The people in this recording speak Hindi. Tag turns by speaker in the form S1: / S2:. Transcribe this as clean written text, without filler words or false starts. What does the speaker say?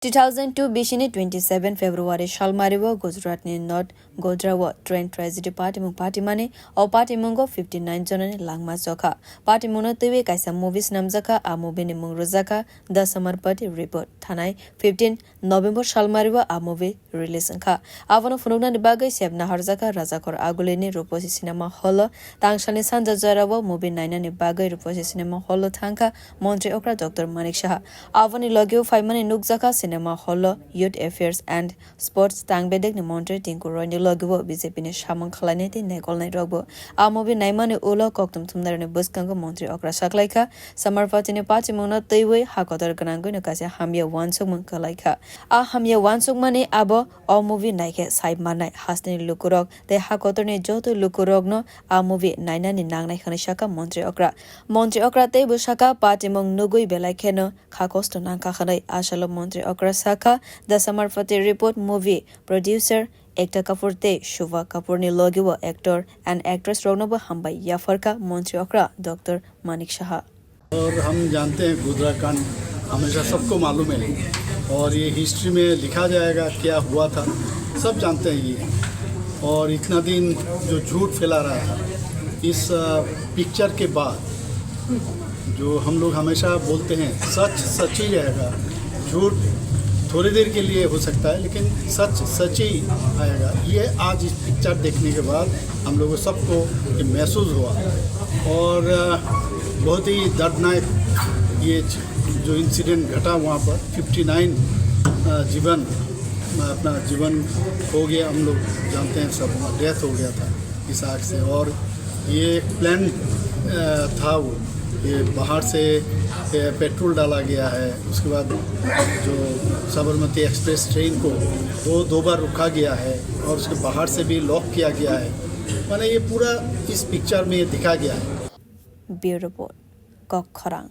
S1: 2002 बिसिनि 27 फेब्रुवारी सालमारिव गुजरातनि नर्थ गोद्राव ट्रेन ट्रेजेडी पार्टीमुं पार्टीमानि अ पार्टीमुंगो 59 जननि लांमा जखा पार्टीमुंनो तैवे कायसा मुभिस नामजाखा आ मुभिनि मुं रोजाखा द समरपति रिपोर्ट थानाय 15 नवेम्बर सालमारिव आ मुभि रिलीज ओंखा आवनो फुनुगनानि बागै सेबना हरजाखा राजाखर आगुलेनि रूपसी सिनेमा हॉल तांसानि सानजा जराव मुभि नायनानि बागै रूपसी सिनेमा हॉल थांखा मन्त्री अक्रा डॉक्टर मानिक शाह आवनि लगिउ फाइमानि नुकजाखा cinema hall youth affairs and sports तांगबेदेकनि मन्त्री टिंकु रयनि लगिउ बीजेपीनि सामं खालायनाय ति नेगलनाय रगबो आ मुभि नायमानि उलो कक्तम थुमनारनि बसकांगो मन्त्री अक्रा साखलायखा समरपतिनि पार्टी मुंनो तैवै हाकदर गनांगै नकासे हामिया वानसुक मुं खालायखा आ हामिया वानसुक माने आबो अ मुभि नायखे साइब मानाय हासनि लुकुरक ते हाकदरनि जतो लुकुरकनो आ मुभि नायनानि नांनाय खनि शाखा मन्त्री अक्रा ते बसाका पार्टी मुं नुगुइ बेलायखेनो खाकस्त नांखा खनै आशल मन्त्री अक्रा शाखा द समरपति report movie producer actor Kapoor ते शुभा कपूर ने लगिव एक्टर एंड एक्ट्रेस रोगनब हम्बाई याफरका मंत्री अक्रा डॉक्टर मानिक शाह।
S2: और हम जानते हैं गोधरा कांड हमेशा सबको मालूम है और ये हिस्ट्री में लिखा जाएगा क्या हुआ था, सब जानते हैं ये। और इतना दिन जो झूठ फैला रहा था इस पिक्चर के बाद, जो हम लोग हमेशा बोलते हैं सच ही रहेगा, झूठ थोड़ी देर के लिए हो सकता है लेकिन सच ही आएगा। ये आज इस पिक्चर देखने के बाद हम लोगों सबको ये महसूस हुआ और बहुत ही दर्दनाक ये जो इंसिडेंट घटा वहाँ पर 59 अपना जीवन हो गया। हम लोग जानते हैं सब डेथ हो गया था इस आग से और ये प्लान था वो, ये बाहर से पेट्रोल डाला गया है। उसके बाद जो साबरमती एक्सप्रेस ट्रेन को दो बार रुका गया है और उसके बाहर से भी लॉक किया गया है। माने ये पूरा इस पिक्चर में दिखा गया है।
S1: Bureau report कखरांग।